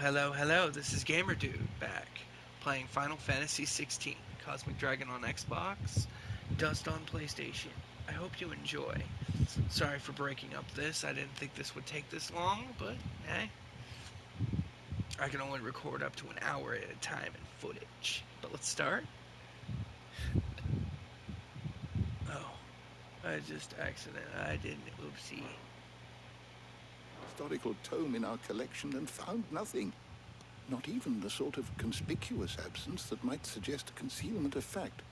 Hello, hello. This is Gamer Dude back playing Final Fantasy 16, Cosmic Dragon on Xbox, Dust on PlayStation. I hope you enjoy. Sorry for breaking up this. I didn't think this would take this long, but hey, I can only record up to an hour at a time in footage. But let's start. Oh, I just accident. I didn't. Oopsie. Historical tome in our collection and found nothing. Not even the sort of conspicuous absence that might suggest a concealment of fact.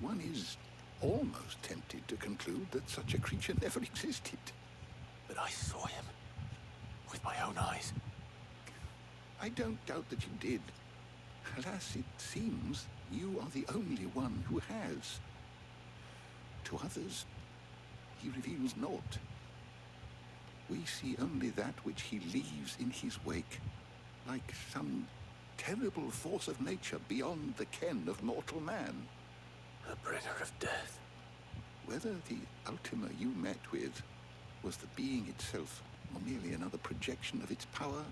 One is almost tempted to conclude that such a creature never existed. But I saw him with my own eyes. I don't doubt that you did. Alas, it seems you are the only one who has. To others, he reveals naught. We see only that which he leaves in his wake, like some terrible force of nature beyond the ken of mortal man. A bringer of death. Whether the Ultima you met with was the being itself, or merely another projection of its power,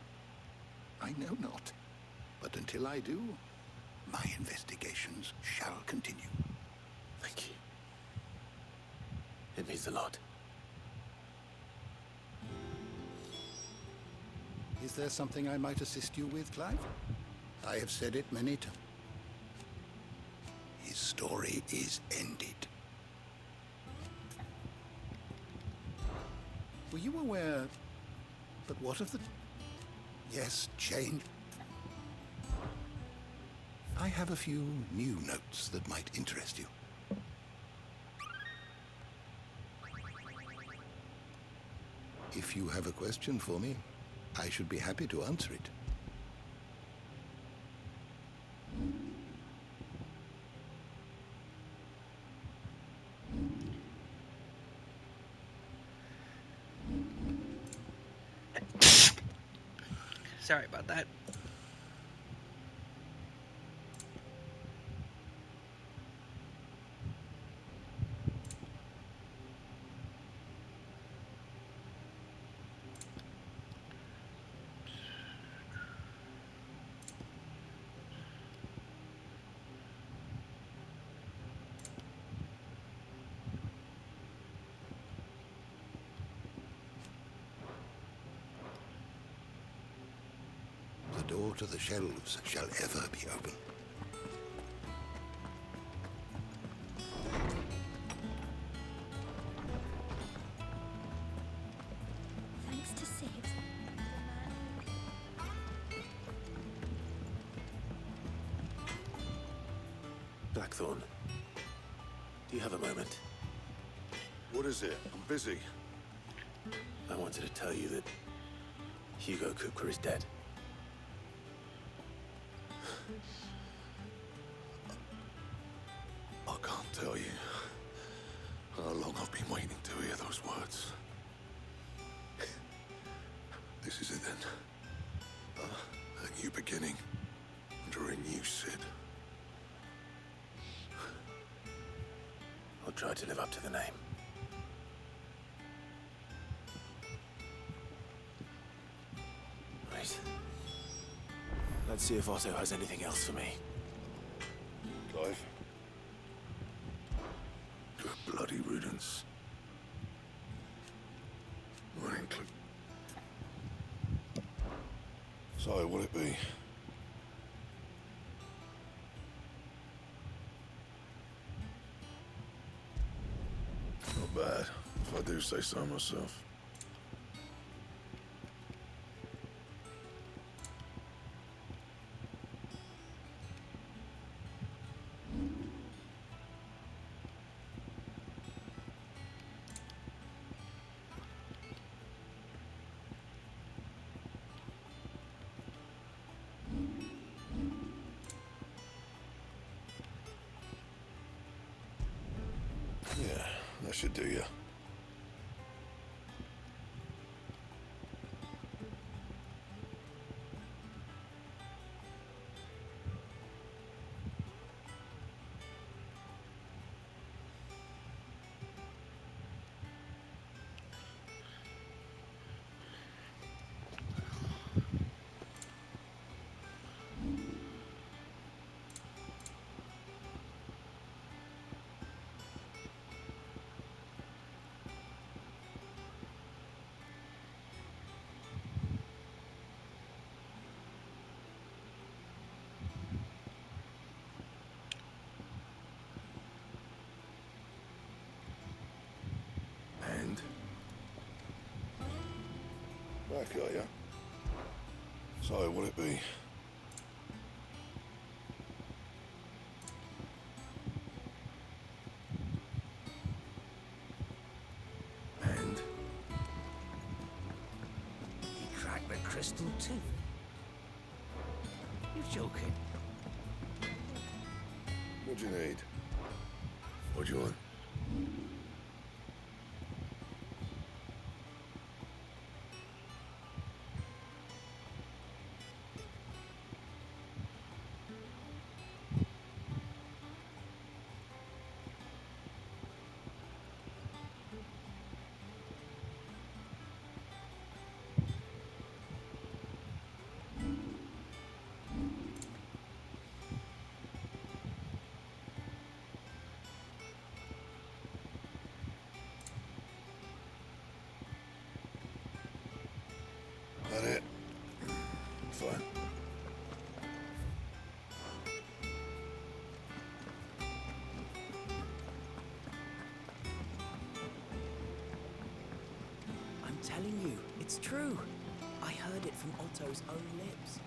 I know not. But until I do, my investigations shall continue. Thank you. It means a lot. Is there something I might assist you with, Clive? I have said it many times. His story is ended. Were you aware... But what of the... Yes, change. I have a few new notes that might interest you. If you have a question for me, I should be happy to answer it. Sorry about that. The door to the shelves shall ever be open. Thanks to Sibs, Blackthorn, do you have a moment? What is it? I'm busy. I wanted to tell you that Hugo Kupka is dead. I can't tell you how long I've been waiting to hear those words. This is it then. A new beginning under a new Sid. I'll try to live up to the name. Right. Let's see if Otto has anything else for me. Clive. To a bloody riddance. Running clip. So, will it be? Not bad, if I do say so myself. Yeah, that should do you. back, are you? So, will it be? And he cracked the crystal too. You're joking. What do you need? What do you want? That it? Fine. I'm telling you, it's true. I heard it from Otto's own lips.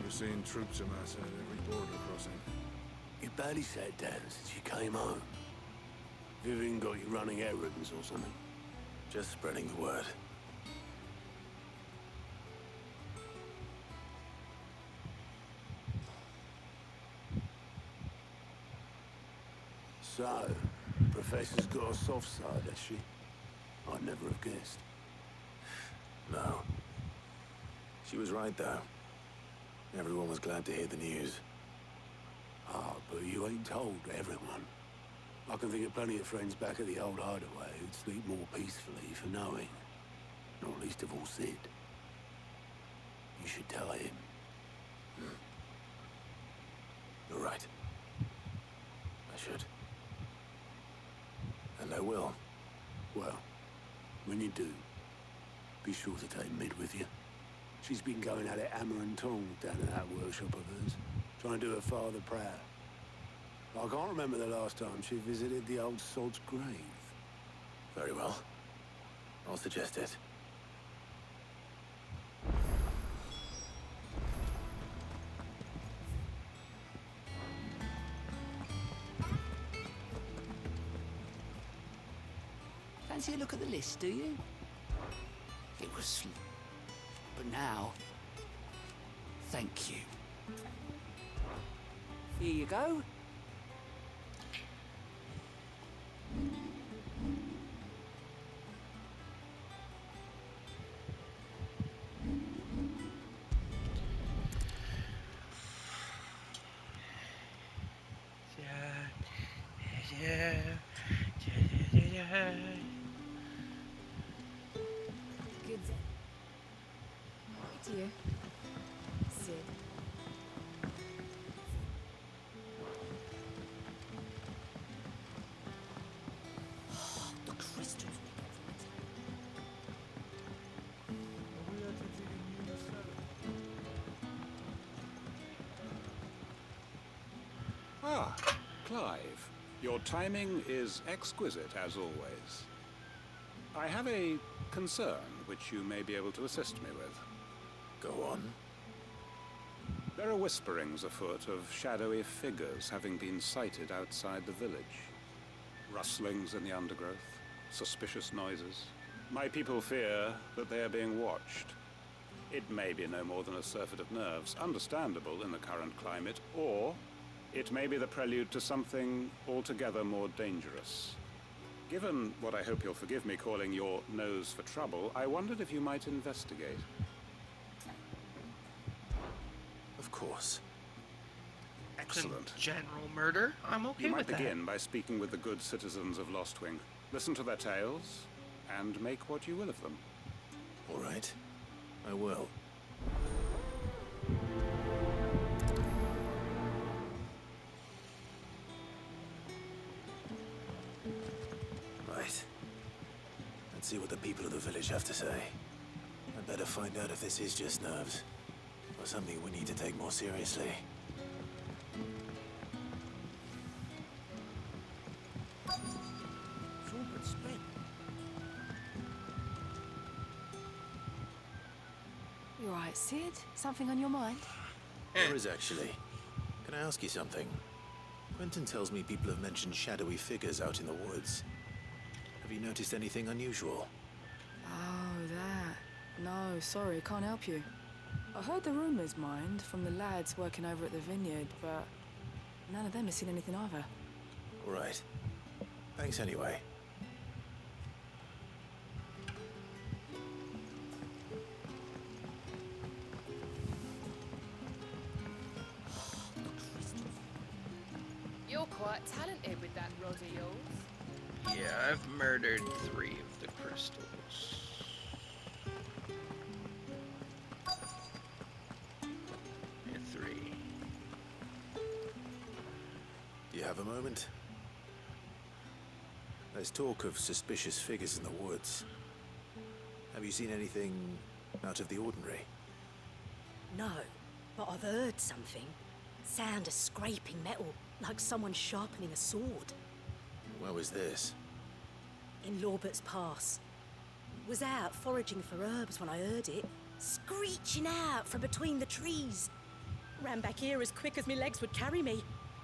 You're seeing troops amass at every border crossing. You barely sat down since you came home. Vivian got you running errands or something? Just spreading the word. So, Professor's got a soft side, has she? I'd never have guessed. No. She was right, though. Everyone was glad to hear the news. Ah, but you ain't told everyone. I can think of plenty of friends back at the old hideaway who'd sleep more peacefully for knowing. Not least of all Sid. You should tell him. You're right. I should. And I will. Well, when you do, be sure to take Mid with you. She's been going at it hammer and tongs down at that workshop of hers, trying to do her father proud. I can't remember the last time she visited the old sod's grave. Very well. I'll suggest it. Fancy a look at the list, do you? It was... But now... Thank you. Here you go. Good. Dear. Sid. The crystals we got from it. Ah, Clive. Your timing is exquisite, as always. I have a concern which you may be able to assist me with. Go on. There are whisperings afoot of shadowy figures having been sighted outside the village. Rustlings in the undergrowth, suspicious noises. My people fear that they are being watched. It may be no more than a surfeit of nerves, understandable in the current climate, or it may be the prelude to something altogether more dangerous. Given what I hope you'll forgive me calling your nose for trouble, I wondered if you might investigate. Of course. Excellent. General murder? I'm okay You with might that. begin by speaking with the good citizens of Lostwing. Listen to their tales, and make what you will of them. All right. I will. Right. Let's see what the people of the village have to say. I'd better find out if this is just nerves, or something we need to take more seriously. Right, Sid? Something on your mind? There is actually. Can I ask you something? Quentin tells me people have mentioned shadowy figures out in the woods. Have you noticed anything unusual? Oh, that. No, sorry, can't help you. I heard the rumours, mind, from the lads working over at the vineyard, but none of them has seen anything either. All right. Thanks anyway. You're quite talented with that rod of yours. Yeah, I've murdered 3 of the crystals. And 3. Do you have a moment? There's talk of suspicious figures in the woods. Have you seen anything out of the ordinary? No, but I've heard something. Sound of scraping metal, like someone sharpening a sword. Where was this? In Lorbert's Pass. Was out foraging for herbs when I heard it, screeching out from between the trees. Ran back here as quick as my legs would carry me,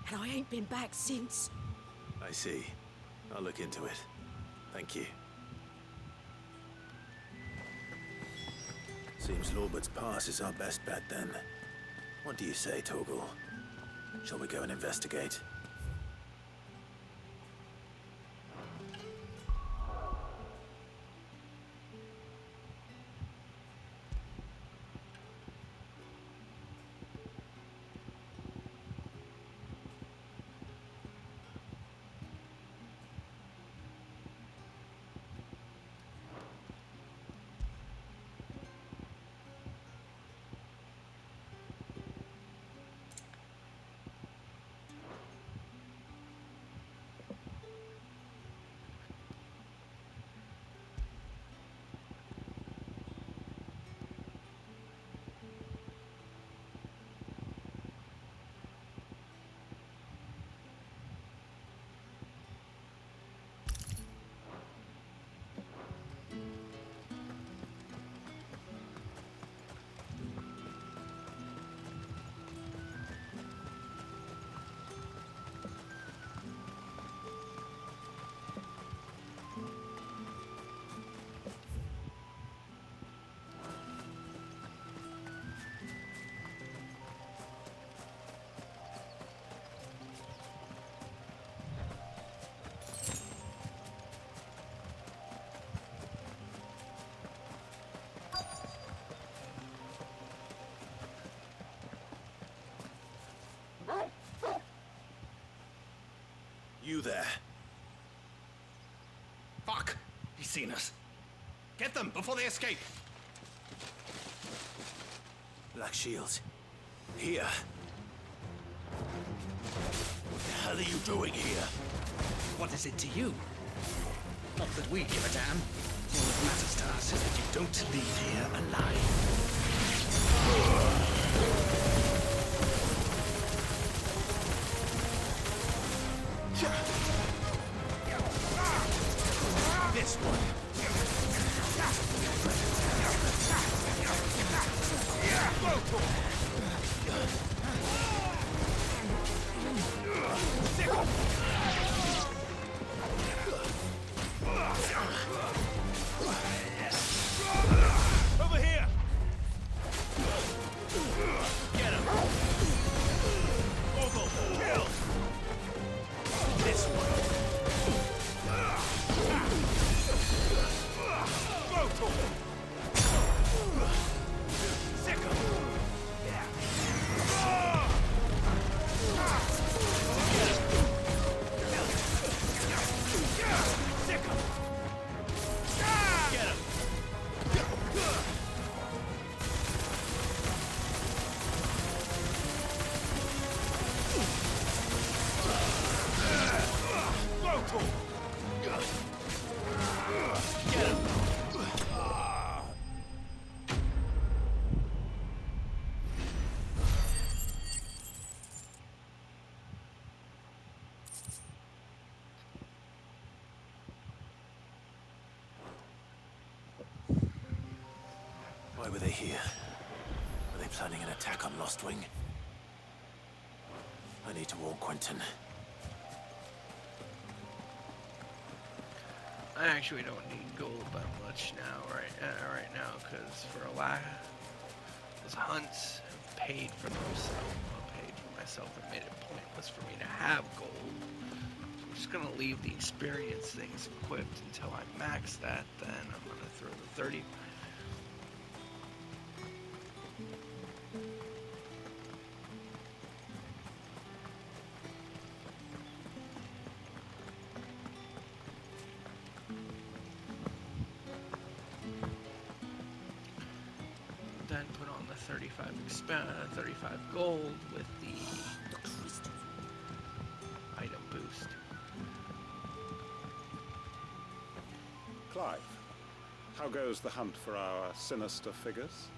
and I ain't been back since. I see. I'll look into it. Thank you. Seems Lorbert's Pass is our best bet then. What do you say, Torgal? Shall we go and investigate? You there. Fuck! He's seen us. Get them before they escape. Black Shields. Here. What the hell are you doing here? What is it to you? Not that we give a damn. All that matters to us is that you don't leave here alive. This one. Over here. Get him. Ogle, kill. This one. Why were they here? planning an attack on Lostwing? I need to warn Quentin. I actually don't need gold that much now, right now, because for a while, those hunts have paid for themselves. Well, paid for myself and made it pointless for me to have gold. So I'm just gonna leave the experience things equipped until I max that. Then I'm gonna throw the 30. Then put on the 35 gold with the item boost. Clive, how goes the hunt for our sinister figures?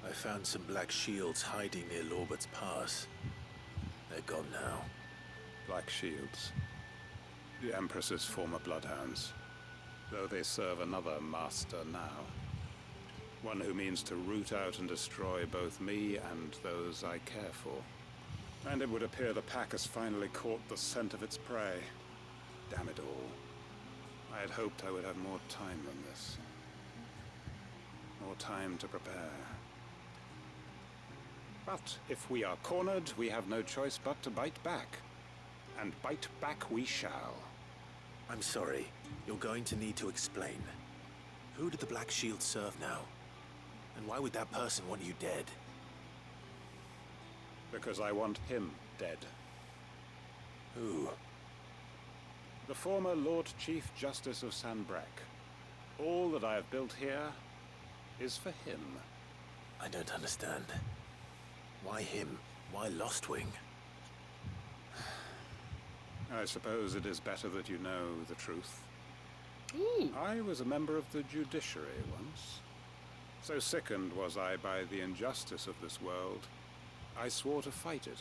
I found some black shields hiding near Lorbert's Pass. They're gone now. Black Shields. The Empress's former bloodhounds. Though they serve another master now. One who means to root out and destroy both me and those I care for. And it would appear the pack has finally caught the scent of its prey. Damn it all. I had hoped I would have more time than this. More time to prepare. But if we are cornered, we have no choice but to bite back. And bite back we shall. I'm sorry. You're going to need to explain. Who did the Black Shield serve now? And why would that person want you dead? Because I want him dead. Who? The former Lord Chief Justice of Sanbreque. All that I have built here is for him. I don't understand. Why him? Why Lostwing? I suppose it is better that you know the truth. Ooh. I was a member of the judiciary once. So sickened was I by the injustice of this world, I swore to fight it.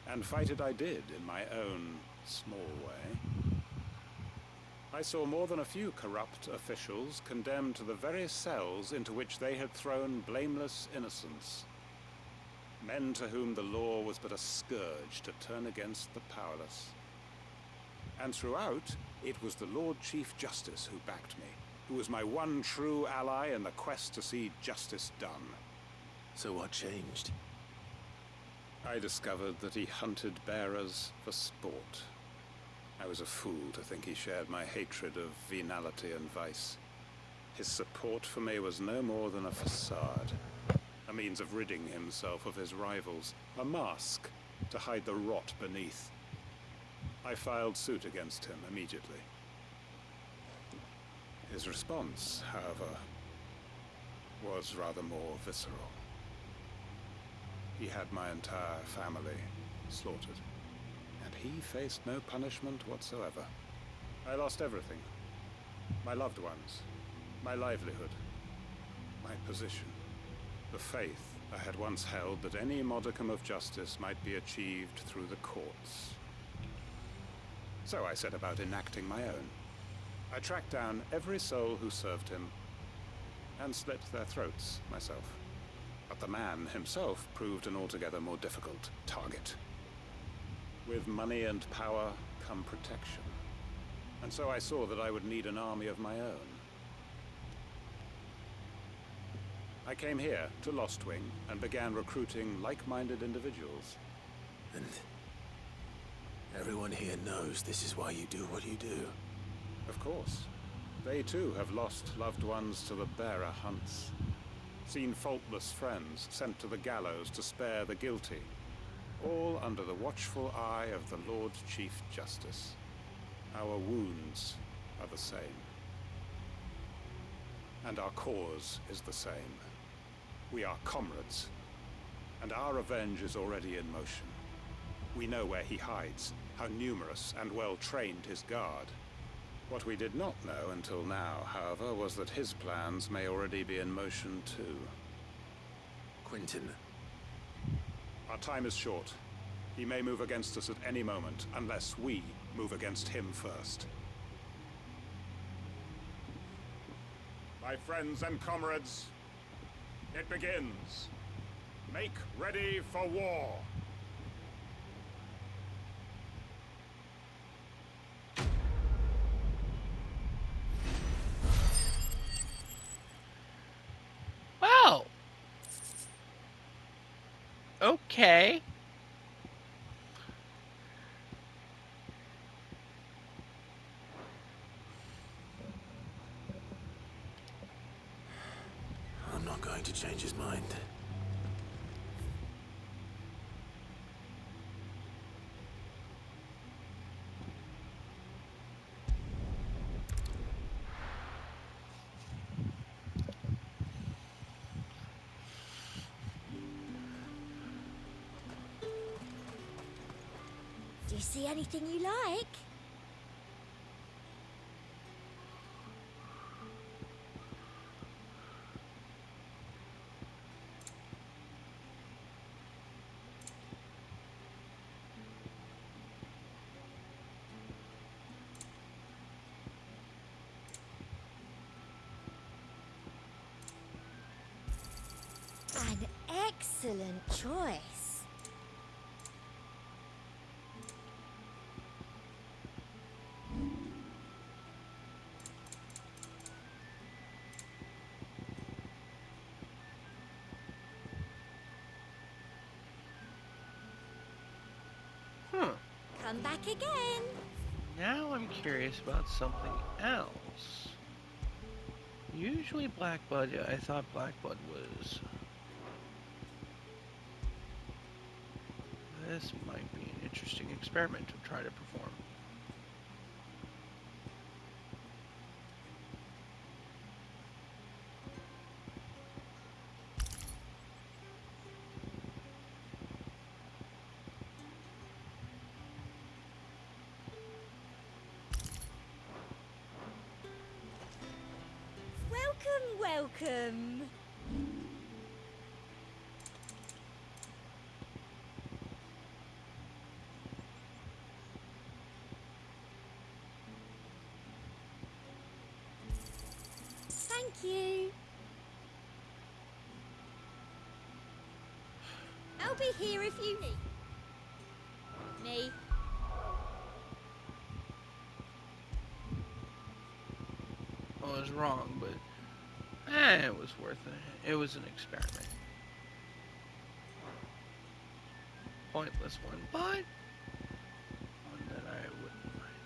And fight it I did in my own small way. I saw more than a few corrupt officials condemned to the very cells into which they had thrown blameless innocents. Men to whom the law was but a scourge to turn against the powerless. And throughout, it was the Lord Chief Justice who backed me, who was my one true ally in the quest to see justice done. So what changed? I discovered that he hunted bearers for sport. I was a fool to think he shared my hatred of venality and vice. His support for me was no more than a facade, a means of ridding himself of his rivals, a mask to hide the rot beneath. I filed suit against him immediately. His response, however, was rather more visceral. He had my entire family slaughtered, and he faced no punishment whatsoever. I lost everything. My loved ones, my livelihood, my position, the faith I had once held that any modicum of justice might be achieved through the courts. So I set about enacting my own. I tracked down every soul who served him, and slit their throats myself. But the man himself proved an altogether more difficult target. With money and power come protection. And so I saw that I would need an army of my own. I came here to Lostwing and began recruiting like-minded individuals. And everyone here knows this is why you do what you do. Of course. They too have lost loved ones to the bearer hunts. Seen faultless friends sent to the gallows to spare the guilty. All under the watchful eye of the Lord Chief Justice. Our wounds are the same. And our cause is the same. We are comrades. And our revenge is already in motion. We know where he hides, how numerous and well-trained his guard. What we did not know until now, however, was that his plans may already be in motion too. Quentin. Our time is short. He may move against us at any moment, unless we move against him first. My friends and comrades, it begins. Make ready for war. Wow. Okay. I'm not going to change his mind. Do you see anything you like? An excellent choice. Huh. Come back again. Now I'm curious about something else. Usually Blackblood, I thought Blackblood was... This might be an interesting experiment to try to perform. Welcome, welcome. Thank you. I'll be here if you need me. I was wrong, but it was worth it. It was an experiment. Pointless one, but one that I wouldn't mind.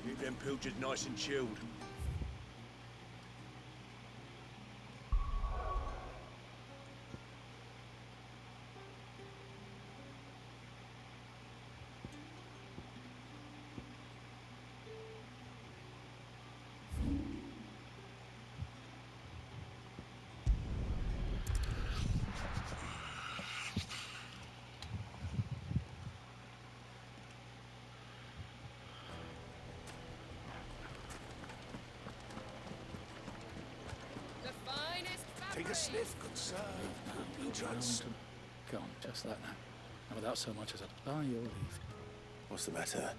Keep them pilchers nice and chilled. The finest Take a fabric. sniff, good sir. No drugs. Go on, just that now. And without so much as a by your leave. What's the matter?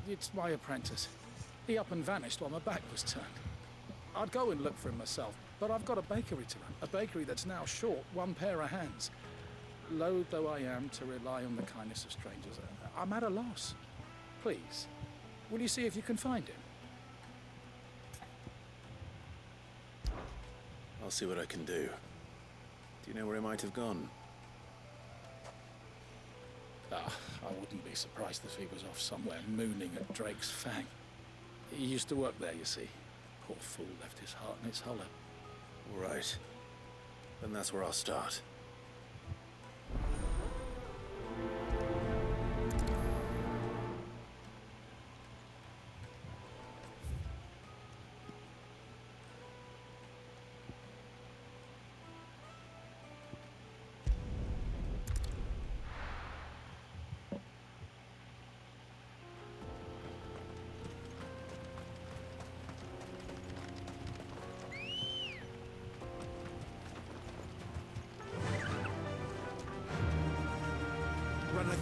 It's my apprentice. He up and vanished while my back was turned. I'd go and look for him myself, but I've got a bakery to run. A bakery that's now short one pair of hands. Loath though I am to rely on the kindness of strangers, I'm at a loss. Please, will you see if you can find him? I'll see what I can do. Do you know where he might have gone? I wouldn't be surprised if he was off somewhere mooning at Drake's Fang. He used to work there, you see. Poor fool left his heart in its hollow. All right. Then that's where I'll start.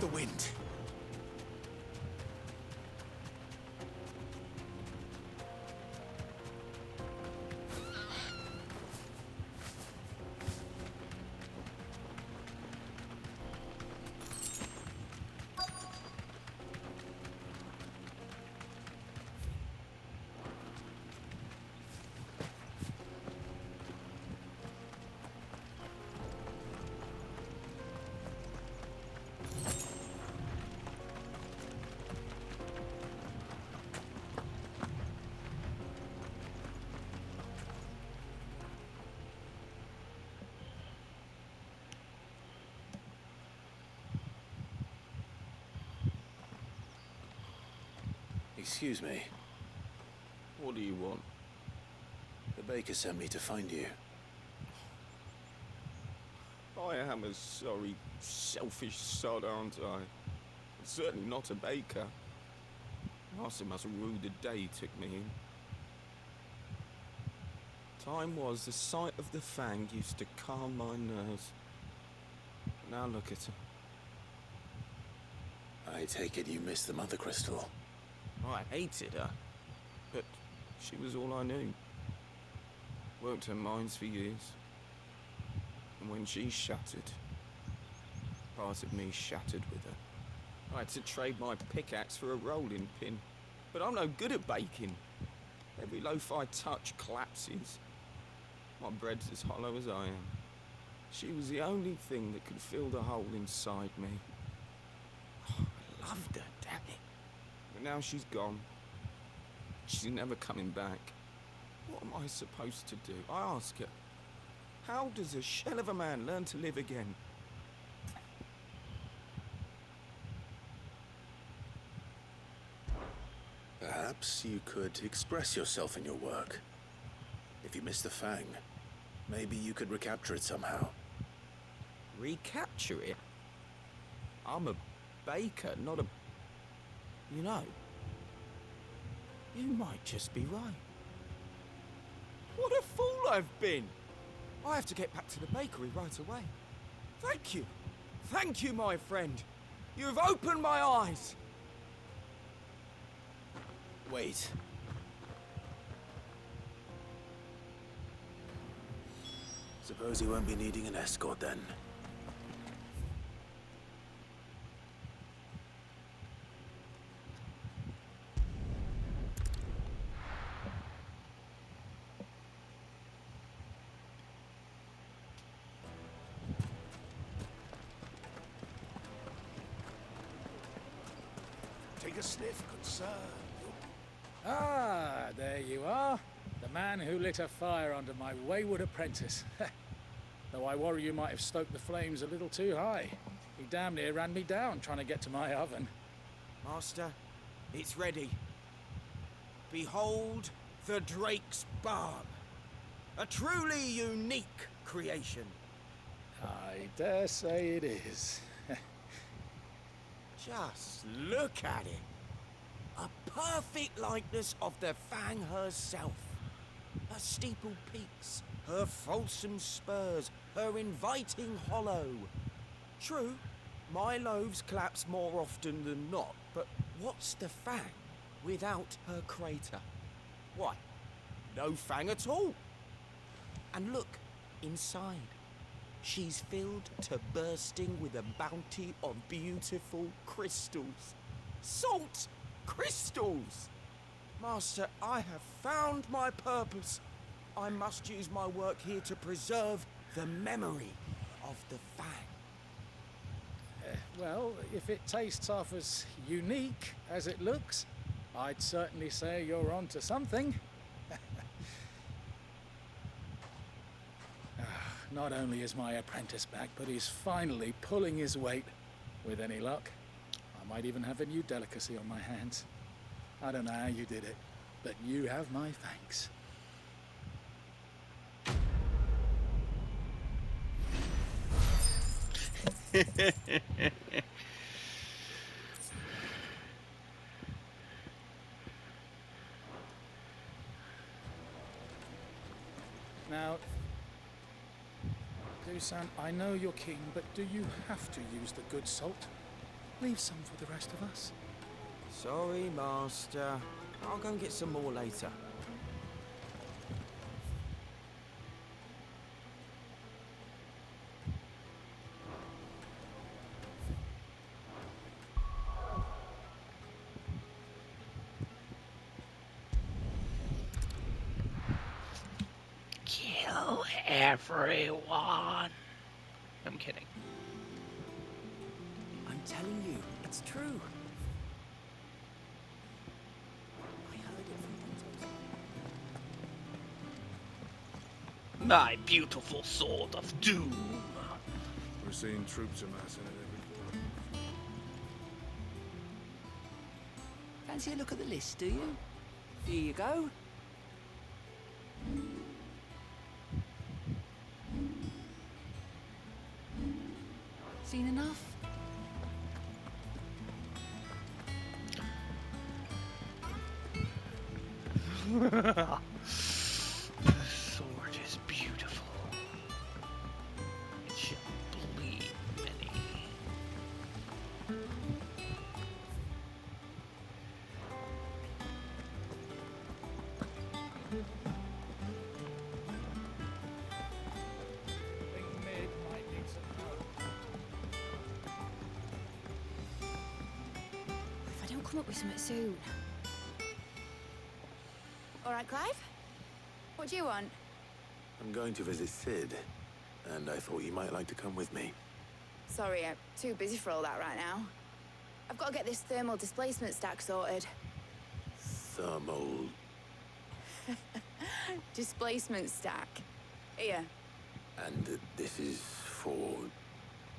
the wind. Excuse me. What do you want? The baker sent me to find you. I am a sorry, selfish sod, aren't I? I'm certainly not a baker. Master must rue the day he took me in. Time was the sight of the fang used to calm my nerves. Now look at her. I take it you missed the Mother Crystal. I hated her, but she was all I knew. Worked her mines for years. And when she shattered, part of me shattered with her. I had to trade my pickaxe for a rolling pin, but I'm no good at baking. Every loaf I touch collapses. My bread's as hollow as I am. She was the only thing that could fill the hole inside me. Oh, I loved her, damn it. But now she's gone. She's never coming back. What am I supposed to do? I ask her. How does a shell of a man learn to live again? Perhaps you could express yourself in your work. If you miss the fang, maybe you could recapture it somehow. Recapture it? I'm a baker, not a... You know, you might just be right. What a fool I've been! I have to get back to the bakery right away. Thank you. Thank you, my friend. You've opened my eyes. Wait. Suppose you won't be needing an escort then. Take a sniff, good sir. Ah, there you are. The man who lit a fire under my wayward apprentice. Though I worry you might have stoked the flames a little too high. He damn near ran me down trying to get to my oven. Master, it's ready. Behold the Drake's Barb. A truly unique creation. I dare say it is. Just look at it. A perfect likeness of the Fang herself. Her steeple peaks, her fulsome spurs, her inviting hollow. True, my loaves collapse more often than not, but what's the Fang without her crater? Why, no Fang at all. And look, inside. She's filled to bursting with a bounty of beautiful crystals. Salt crystals! Master, I have found my purpose. I must use my work here to preserve the memory of the Fang. Well, if it tastes half as unique as it looks, I'd certainly say you're onto something. Not only is my apprentice back, but he's finally pulling his weight. With any luck, I might even have a new delicacy on my hands. I don't know how you did it, but you have my thanks. Now, Dusan, I know you're king, but do you have to use the good salt? Leave some for the rest of us. Sorry, Master. I'll go and get some more later. Kill everyone. I'm kidding. I'm telling you, it's true. I heard it from Ponto's. My beautiful sword of doom. We're seeing troops amassing at every corner. Fancy a look at the list, do you? Here you go. Seen enough? The sword is beautiful. It shall bleed many. If I don't come up with something soon. All right, Clive? What do you want? I'm going to visit Sid, and I thought you might like to come with me. Sorry, I'm too busy for all that right now. I've got to get this thermal displacement stack sorted. Thermal... Displacement stack. Here. And this is for...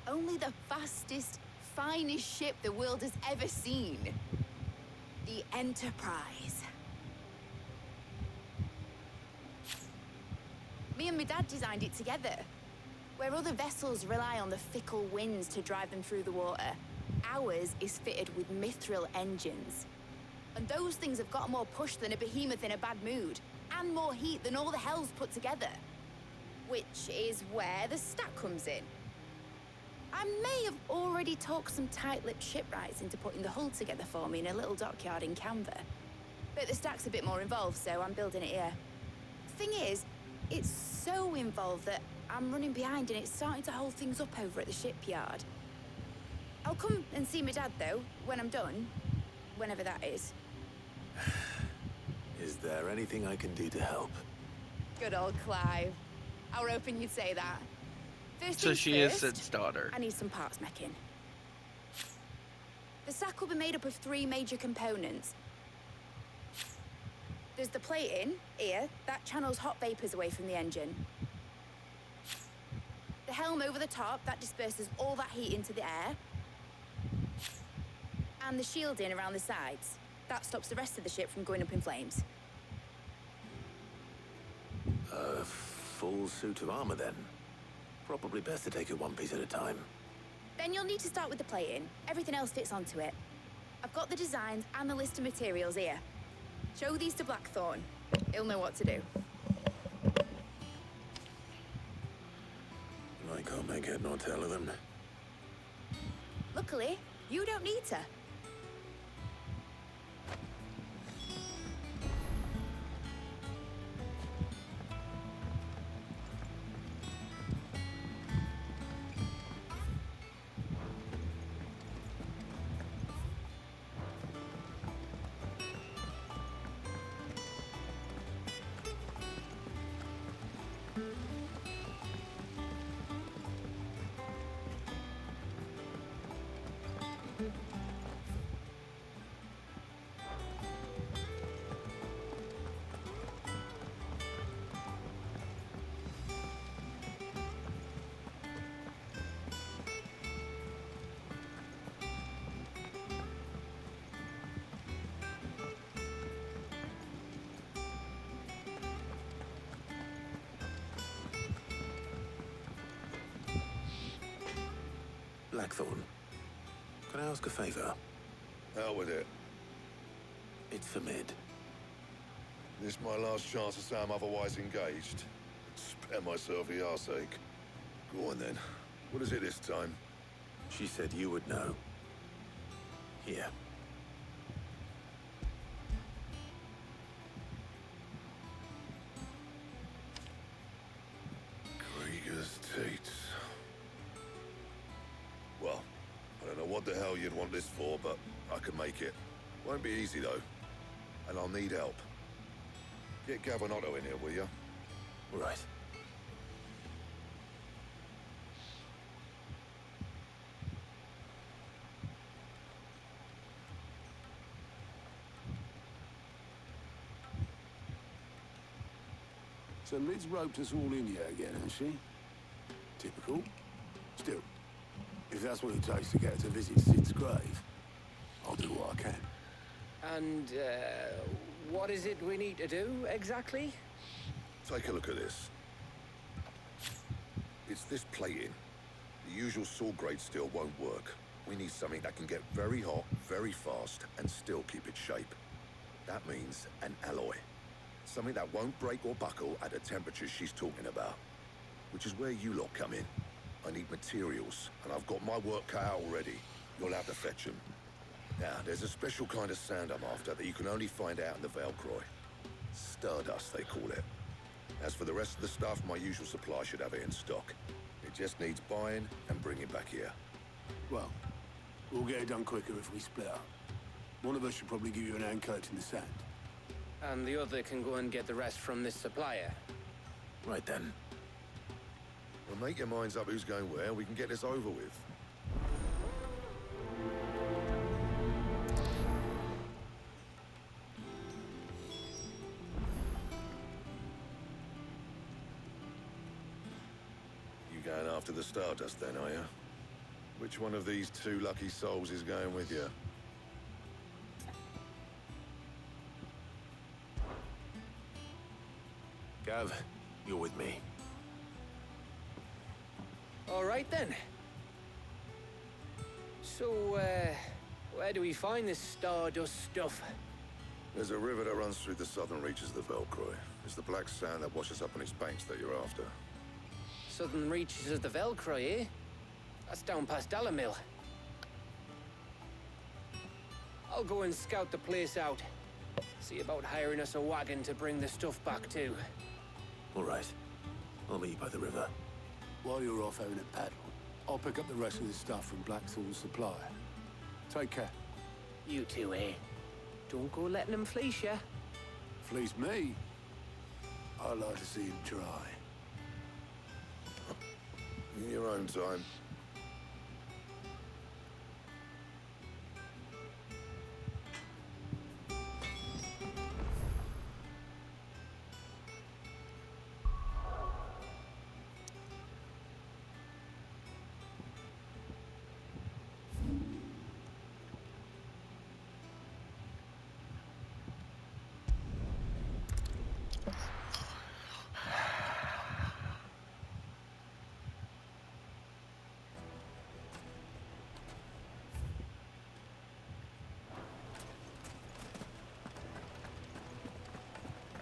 Only the fastest, finest ship the world has ever seen. The Enterprise. Me and my dad designed it together. Where other vessels rely on the fickle winds to drive them through the water, ours is fitted with mithril engines. And those things have got more push than a behemoth in a bad mood, and more heat than all the hells put together. Which is where the stack comes in. I may have already talked some tight-lipped shipwrights into putting the hull together for me in a little dockyard in Canva. But the stack's a bit more involved, so I'm building it here. Thing is, it's so involved that I'm running behind and it's starting to hold things up over at the shipyard. I'll come and see my dad, though, when I'm done. Whenever that is. Is there anything I can do to help? Good old Clive. I were hoping you'd say that. First So things she is first, Sid's daughter. I need some parts making. The stack will be made up of 3 major components. There's the plating, here, that channels hot vapors away from the engine. The helm over the top, that disperses all that heat into the air. And the shielding around the sides. That stops the rest of the ship from going up in flames. A full suit of armor, then? Probably best to take it one piece at a time. Then you'll need to start with the plating. Everything else fits onto it. I've got the designs and the list of materials here. Show these to Blackthorn. He'll know what to do. I can't make head nor tail of them. Luckily, you don't need to. Blackthorn, can I ask a favor? Out with it. It's for Mid. This my last chance to say I'm otherwise engaged. Spare myself for your sake. Go on then. What is it this time? She said you would know. Here. Krieger's teats. Well, I don't know what the hell you'd want this for, but I can make it. Won't be easy, though. And I'll need help. Get Gav and Otto in here, will you? Right. So Lid's roped us all in here again, hasn't she? Typical. Still, if that's what it takes to get her to visit Sid's grave, I'll do what I can. And, what is it we need to do, exactly? Take a look at this. It's this plating. The usual saw grade steel won't work. We need something that can get very hot, very fast, and still keep its shape. That means an alloy. Something that won't break or buckle at the temperatures she's talking about. Which is where you lot come in. I need materials, and I've got my work cut out already. You'll have to fetch them. Now, there's a special kind of sand I'm after that you can only find out in the Velcroy. Stardust, they call it. As for the rest of the stuff, my usual supply should have it in stock. It just needs buying and bringing back here. Well, we'll get it done quicker if we split up. One of us should probably give you an hand coat in the sand. And the other can go and get the rest from this supplier. Right then. Well, make your minds up who's going where, we can get this over with. You going after the Stardust then, are you? Which one of these two lucky souls is going with you? Gav, you're with me. All right, then. So, where do we find this Stardust stuff? There's a river that runs through the southern reaches of the Velcroy. It's the black sand that washes up on its banks that you're after. Southern reaches of the Velcroy, eh? That's down past Dalamil. I'll go and scout the place out. See about hiring us a wagon to bring the stuff back to. All right. I'll meet you by the river. While you're off having a paddle, I'll pick up the rest of the stuff from Blackthorn's supplier. Take care. You two, eh? Don't go letting them fleece ya. Fleece me? I like to see him try. In your own time.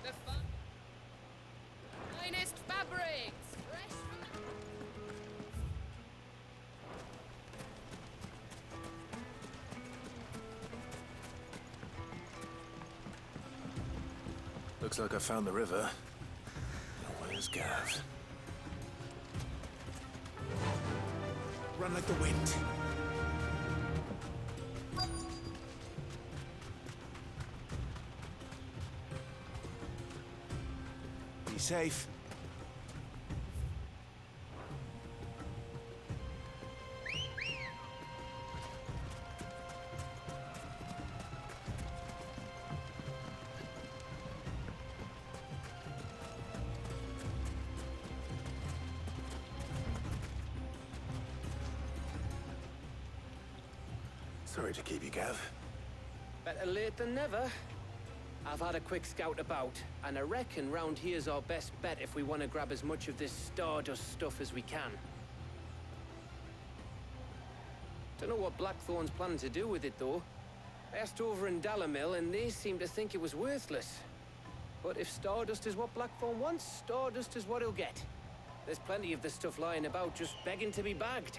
The finest fabrics, fresh from the... Looks like I found the river. Now where's Gav? Run like the wind. Be safe. Sorry to keep you, Gav. Better late than never. I've had a quick scout about, and I reckon round here's our best bet if we want to grab as much of this Stardust stuff as we can. Don't know what Blackthorn's planning to do with it, though. I asked over in Dalamil, and they seem to think it was worthless. But if Stardust is what Blackthorn wants, Stardust is what he'll get. There's plenty of this stuff lying about, just begging to be bagged.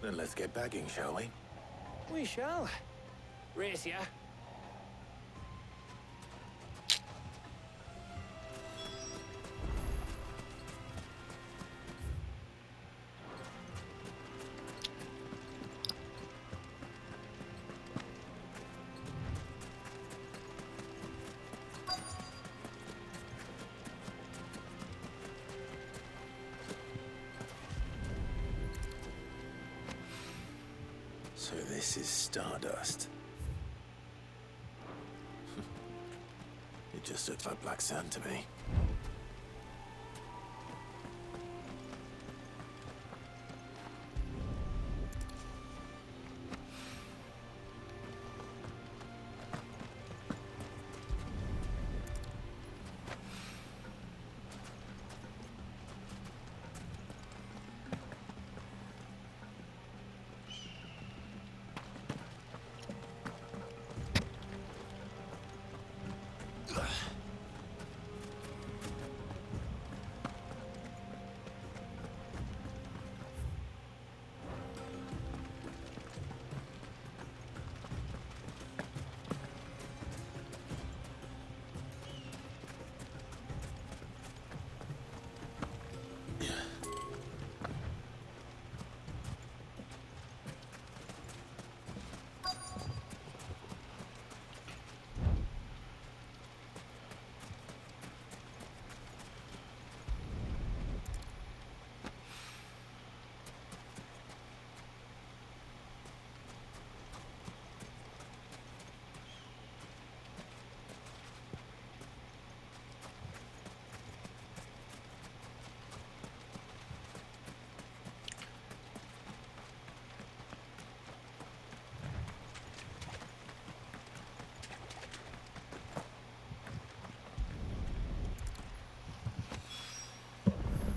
Then let's get bagging, shall we? We shall. Race ya. So this is Stardust. It just looks like black sand to me.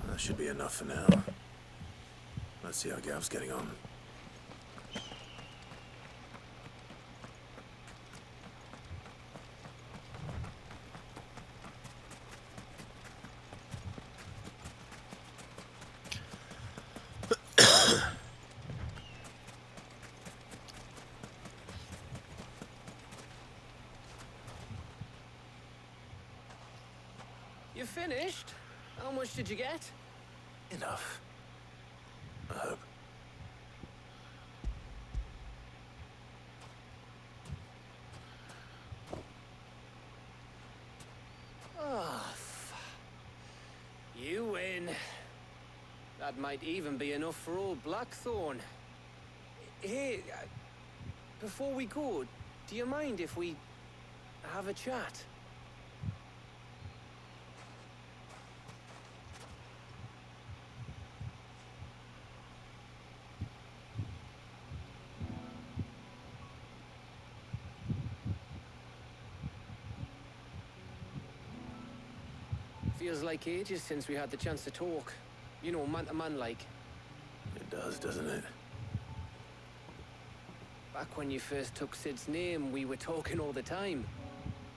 That should be enough for now. Let's see how Gav's getting on. You finished? How much did you get? Enough. I hope. Oh, you win. That might even be enough for old Blackthorn. Hey, before we go, do you mind if we have a chat? Feels like ages since we had the chance to talk. You know, man to man like. It does, doesn't it? Back when you first took Sid's name, we were talking all the time.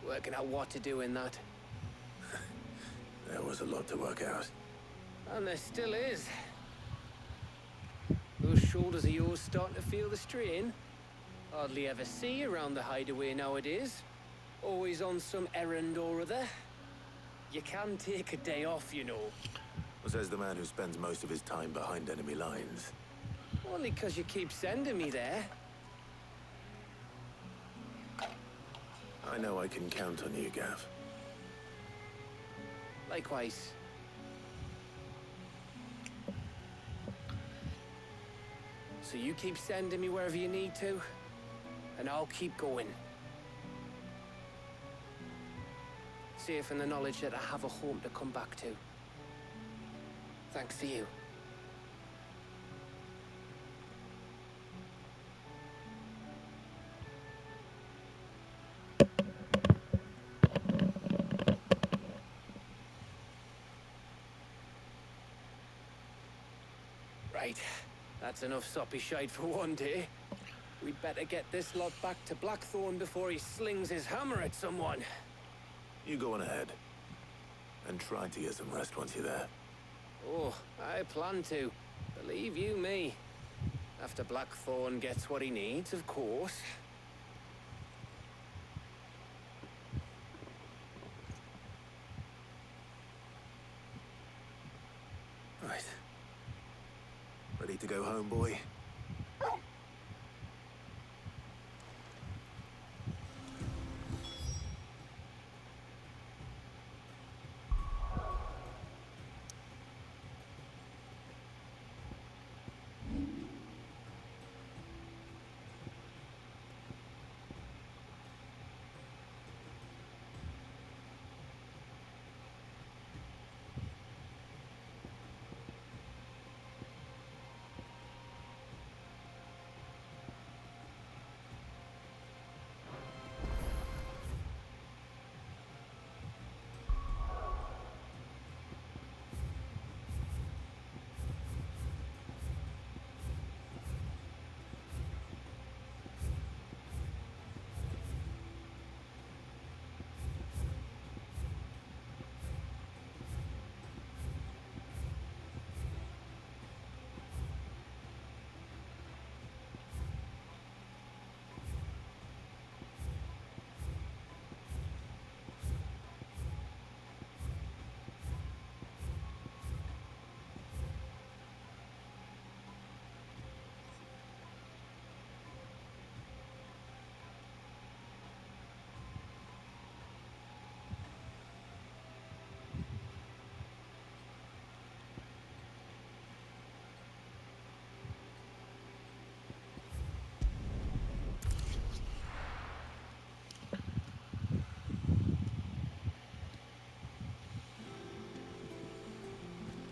Working out what to do in that. There was a lot to work out. And there still is. Those shoulders of yours starting to feel the strain. Hardly ever see you around the hideaway nowadays. Always on some errand or other. You can take a day off, you know. Says the man who spends most of his time behind enemy lines. Only 'cause you keep sending me there. I know I can count on you, Gav. Likewise. So you keep sending me wherever you need to, and I'll keep going. Safe in the knowledge that I have a home to come back to. Thanks to you. Right. That's enough soppy shite for one day. We'd better get this lot back to Blackthorn before he slings his hammer at someone. You go on ahead. And try to get some rest once you're there. Oh, I plan to. Believe you me. After Blackthorn gets what he needs, of course. Right. Ready to go home, boy?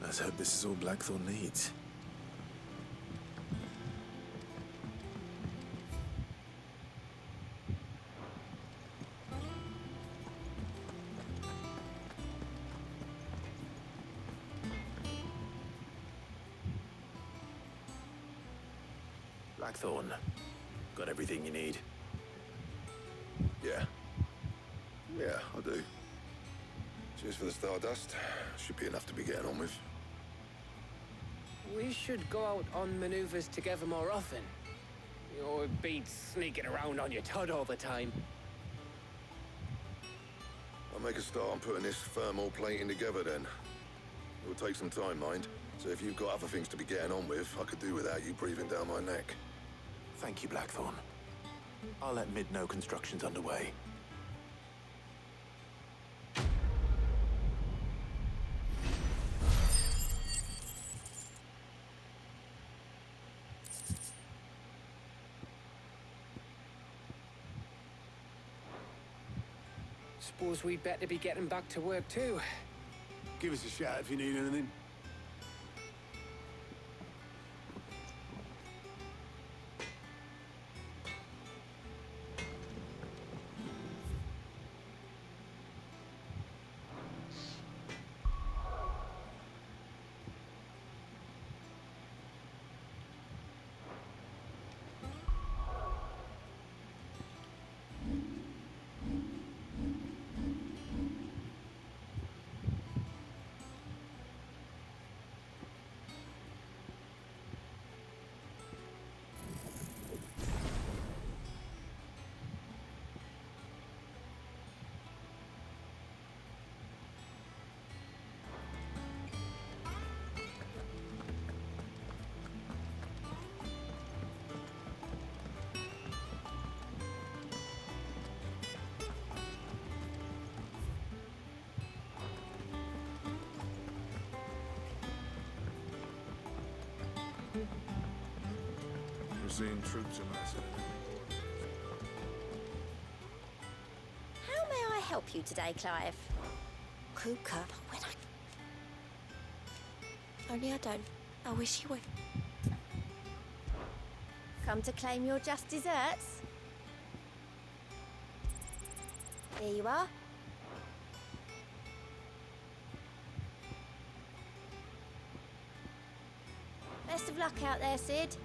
Let's hope this is all Blackthorn needs. Blackthorn, got everything you need? Yeah. Yeah, I do. Cheers for the Stardust. Should be enough to be getting on with. We should go out on maneuvers together more often. You're beat sneaking around on your Todd all the time. I'll make a start on putting this thermal plating together then. It will take some time, mind. So if you've got other things to be getting on with, I could do without you breathing down my neck. Thank you, Blackthorn. I'll let Mid know construction's underway. Suppose we'd better be getting back to work too. Give us a shout if you need anything. We're seeing troops amassing. How may I help you today, Clive? Cooker, but when Only I don't. I wish you would. Come to claim your just desserts? Here you are. Best of luck out there, Sid.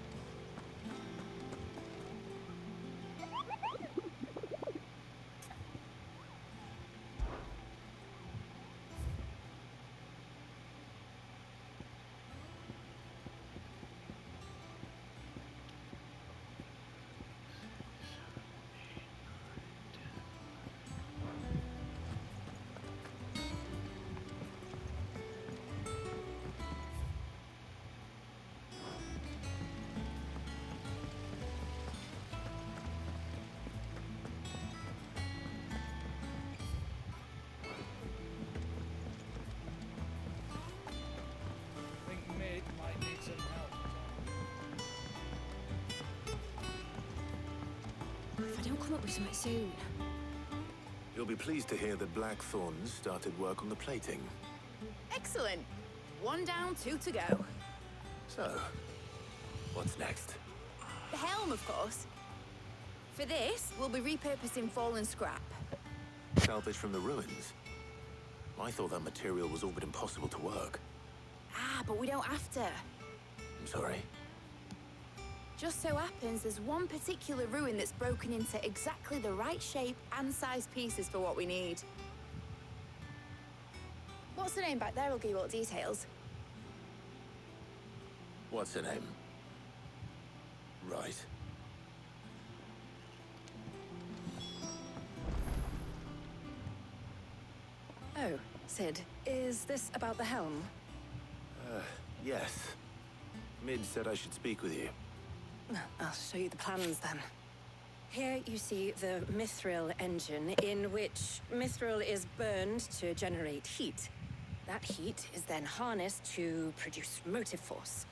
come up with something soon. You'll be pleased to hear that Blackthorn's started work on the plating. Excellent. 1 down, 2 to go. So, what's next? The helm, of course. For this, we'll be repurposing fallen scrap. Salvage from the ruins? I thought that material was all but impossible to work. Ah, but we don't have to. I'm sorry. Just so happens there's one particular ruin that's broken into exactly the right shape and size pieces for what we need. What's the name back there? I'll give you all the details. What's her name? Right. Oh, Sid, is this about the helm? Yes. Mid said I should speak with you. I'll show you the plans then. Here you see the mithril engine, in which mithril is burned to generate heat. That heat is then harnessed to produce motive force.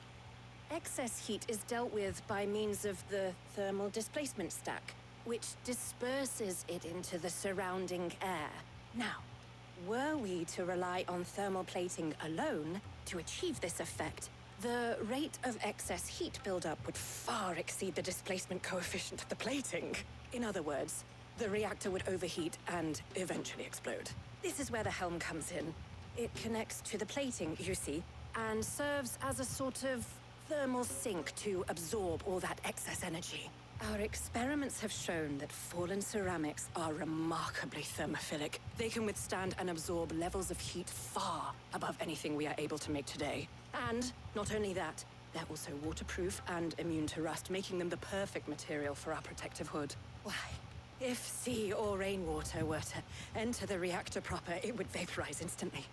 Excess heat is dealt with by means of the thermal displacement stack, which disperses it into the surrounding air. Now, were we to rely on thermal plating alone to achieve this effect, the rate of excess heat buildup would far exceed the displacement coefficient of the plating. In other words, the reactor would overheat and eventually explode. This is where the helm comes in. It connects to the plating, you see, and serves as a sort of thermal sink to absorb all that excess energy. Our experiments have shown that fallen ceramics are remarkably thermophilic. They can withstand and absorb levels of heat far above anything we are able to make today. And not only that, they're also waterproof and immune to rust, making them the perfect material for our protective hood. Why, if sea or rainwater were to enter the reactor proper, it would vaporize instantly.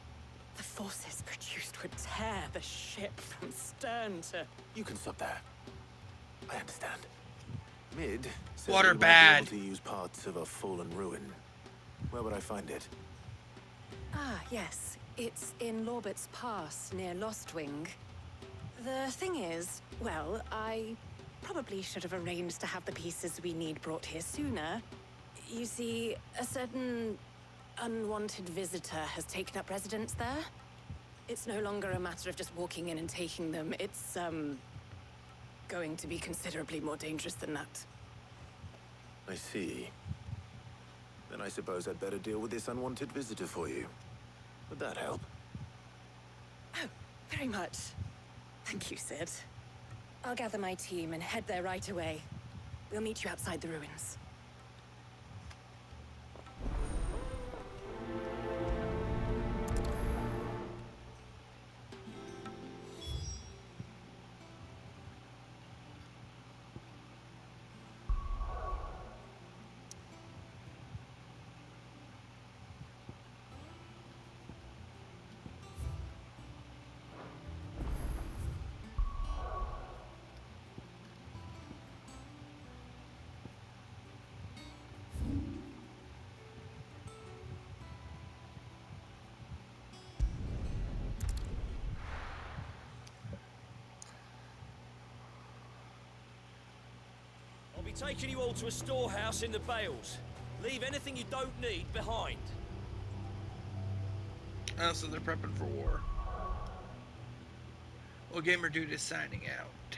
The forces produced would tear the ship from stern to... You can stop there. I understand. Mid said Water we might bad. be able to use parts of a fallen ruin. Where would I find it? Ah, yes. It's in Lorbert's Pass, near Lostwing. The thing is, well, I probably should have arranged to have the pieces we need brought here sooner. You see, a certain unwanted visitor has taken up residence there. It's no longer a matter of just walking in and taking them. It's, going to be considerably more dangerous than that. I see. Then I suppose I'd better deal with this unwanted visitor for you. Would that help? Oh, very much. Thank you, Sid. I'll gather my team and head there right away. We'll meet you outside the ruins. I'll be taking you all to a storehouse in the Bales. Leave anything you don't need behind. Oh, so they're prepping for war. Well, Gamer Dude is signing out.